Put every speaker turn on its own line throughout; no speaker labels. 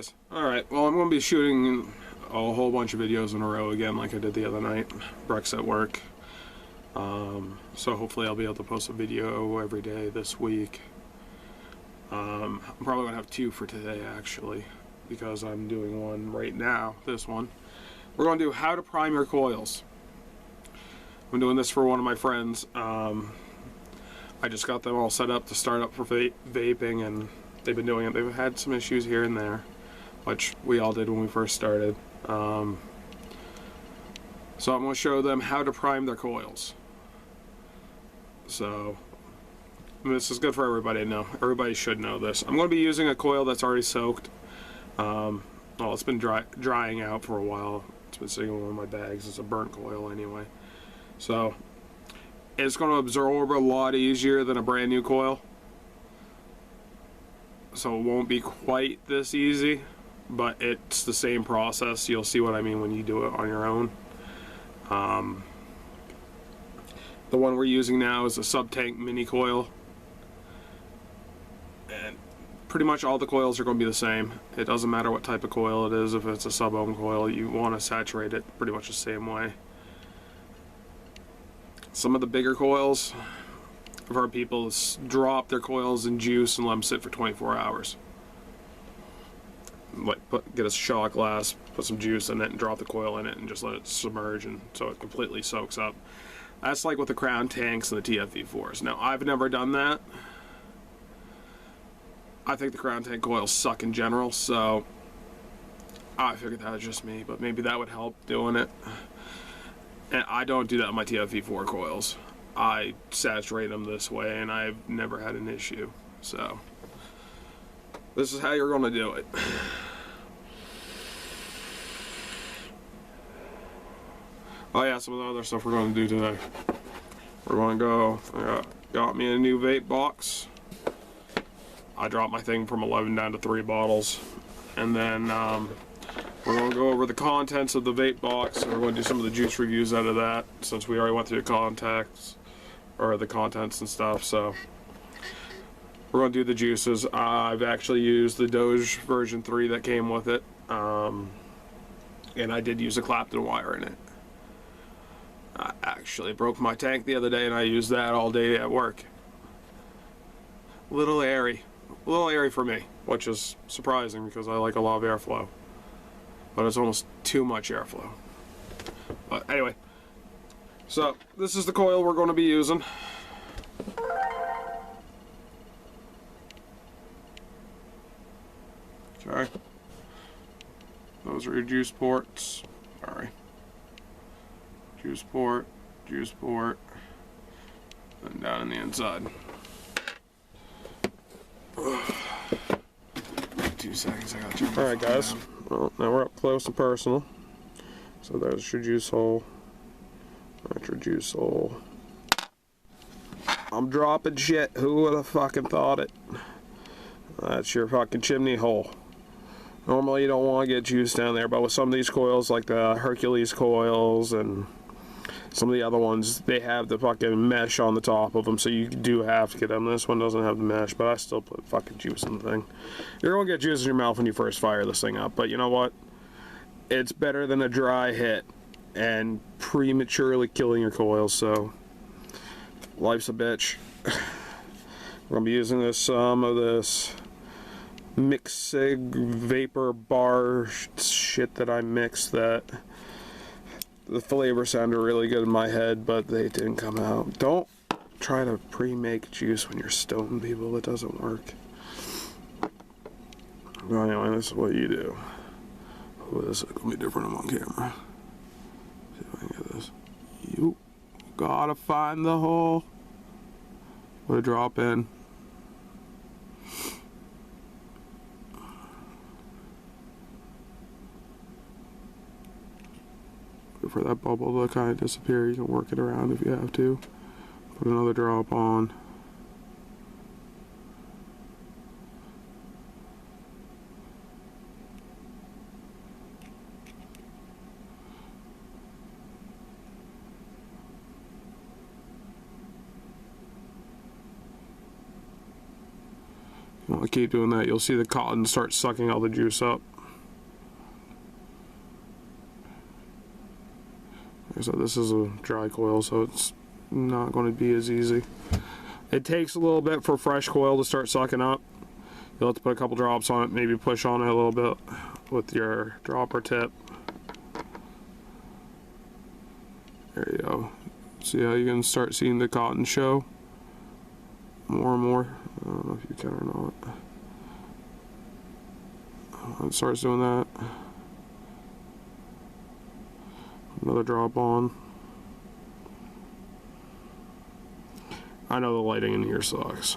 guys. Alright, well I'm going to be shooting a whole bunch of videos in a row again like I did the other night. Breck's at work. So hopefully I'll be able to post a video every day this week. I'm probably going to have 2 for today actually, because I'm doing one right now, this one. We're going to do how to prime your coils. I'm doing this for one of my friends. I just got them all set up to start up for vaping, and they've been doing it. They've had some issues here and there, which we all did when we first started. So I'm going to show them how to prime their coils. So this is good for everybody to know. Everybody should know this. I'm going to be using a coil that's already soaked. Well, it's been drying out for a while. It's been sitting in one of my bags. It's a burnt coil anyway. So it's going to absorb a lot easier than a brand new coil. So it won't be quite this easy, but it's the same process. You'll see what I mean when you do it on your own. The one we're using now is a sub-tank mini coil. And pretty much all the coils are going to be the same. It doesn't matter what type of coil it is. If it's a sub-ohm coil, you want to saturate it pretty much the same way. Some of the bigger coils, I've heard people drop their coils in juice and let them sit for 24 hours. Like get a shot glass, put some juice in it and drop the coil in it and just let it submerge, and so it completely soaks up. That's like with the crown tanks and the TFV4s. Now, I've never done that. I think the crown tank coils suck in general, so I figured that was just me, but maybe that would help doing it. And I don't do that on my TFV4 coils. I saturate them this way, and I've never had an issue. So this is how you're going to do it. Oh yeah, some of the other stuff we're going to do today. We're going to go, got me a new vape box. I dropped my thing from 11 down to 3 bottles. And then we're going to go over the contents of the vape box, and we're going to do some of the juice reviews out of that, since we already went through the contents and stuff. So we're going to do the juices. I've actually used the Doge version 3 that came with it, and I did use a Clapton wire in it. I actually broke my tank the other day, and I used that all day at work. A little airy for me, which is surprising because I like a lot of airflow. But it's almost too much airflow. But anyway, so this is the coil we're going to be using. Okay. Those are your juice ports. Sorry. Juice port, and down in the inside. 2 seconds, I gotta turn my phone. Alright guys, well, now we're up close and personal. So there's your juice hole. That's your juice hole. I'm dropping shit. Who would have fucking thought it? That's your fucking chimney hole. Normally you don't want to get juice down there, but with some of these coils, like the Hercules coils and some of the other ones, they have the fucking mesh on the top of them, so you do have to get them. This one doesn't have the mesh, but I still put fucking juice in the thing. You're gonna get juice in your mouth when you first fire this thing up, but you know what? It's better than a dry hit and prematurely killing your coils, so life's a bitch. We're gonna be using some of this Mixig vapor bar shit that I mixed, that the flavor sounded really good in my head, but they didn't come out. Don't try to pre-make juice when you're stoned, people. It doesn't work. Well, anyway, this is what you do. Oh, this is gonna be different on camera. See if I can get this. You gotta find the hole. Put a drop in. For that bubble to kind of disappear, you can work it around if you have to. Put another drop on. I'll keep doing that. You'll see the cotton start sucking all the juice up. Like I said, this is a dry coil, so it's not going to be as easy. It takes a little bit for fresh coil to start sucking up. You'll have to put a couple drops on it, maybe push on it a little bit with your dropper tip. There you go. See how you can start seeing the cotton show more and more. I don't know if you can or not. It starts doing that. Another drop on. I know the lighting in here sucks.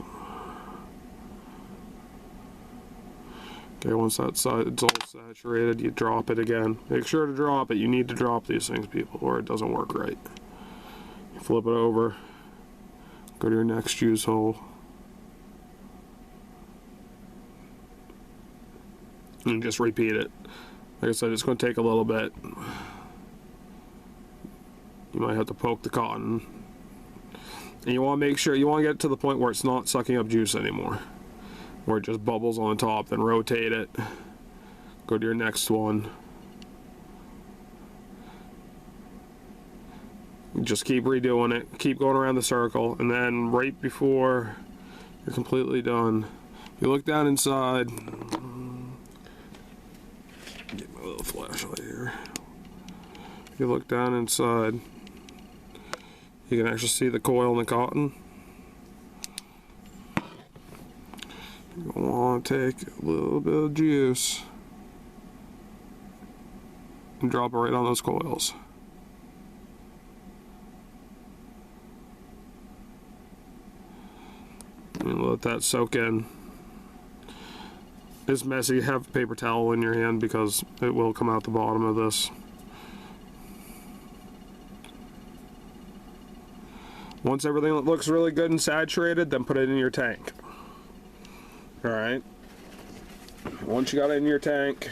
Okay, once that's it's all saturated, you drop it again. Make sure to drop it. You need to drop these things, people, or it doesn't work right. You flip it over, go to your next juice hole, and just repeat it. Like I said, it's going to take a little bit. You might have to poke the cotton. And you want to make sure, you want to get to the point where it's not sucking up juice anymore, where it just bubbles on top. Then rotate it, go to your next one. Just keep redoing it, keep going around the circle, and then right before you're completely done, you look down inside. Get my little flashlight here. If you look down inside, you can actually see the coil and the cotton. You want to take a little bit of juice and drop it right on those coils. And let that soak in. It's messy. Have a paper towel in your hand because it will come out the bottom of this. Once everything looks really good and saturated, then put it in your tank. Alright. Once you got it in your tank,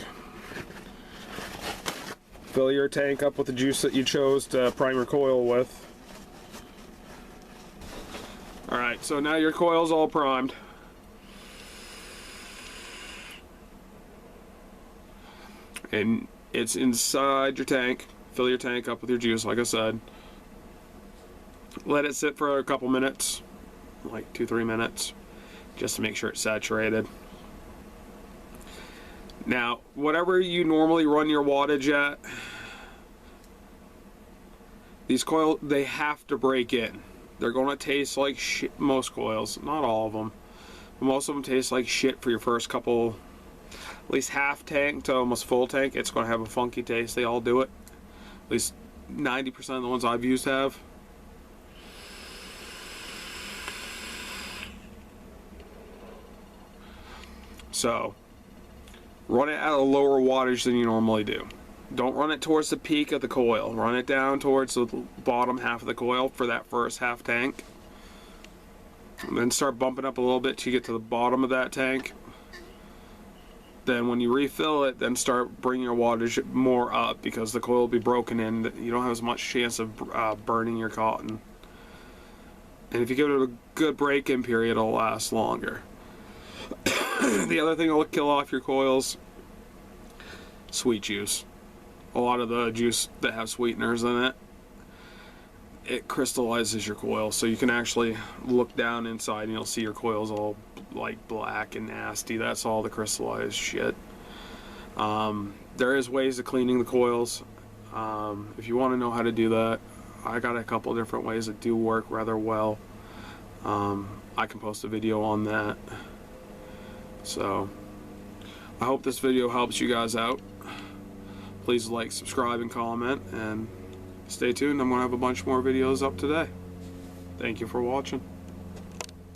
fill your tank up with the juice that you chose to prime your coil with. Alright, so now your coil's all primed. And it's inside your tank. Fill your tank up with your juice, like I said. Let it sit for a couple minutes, like 2-3 minutes, just to make sure it's saturated. Now, whatever you normally run your wattage at, these coils, they have to break in. They're going to taste like shit, most coils, not all of them. But most of them taste like shit for your first couple, at least half tank to almost full tank. It's going to have a funky taste. They all do it. At least 90% of the ones I've used have. So, run it at a lower wattage than you normally do. Don't run it towards the peak of the coil. Run it down towards the bottom half of the coil for that first half tank. And then start bumping up a little bit till you get to the bottom of that tank. Then when you refill it, then start bringing your wattage more up because the coil will be broken in. You don't have as much chance of burning your cotton. And if you give it a good break-in period, it'll last longer. The other thing that will kill off your coils, sweet juice. A lot of the juice that have sweeteners in it, it crystallizes your coil, so you can actually look down inside and you'll see your coils all like black and nasty. That's all the crystallized shit. There is ways of cleaning the coils. If you want to know how to do that, I got a couple different ways that do work rather well. I can post a video on that. So, I hope this video helps you guys out. Please like, subscribe, and comment, and stay tuned. I'm going to have a bunch more videos up today. Thank you for watching.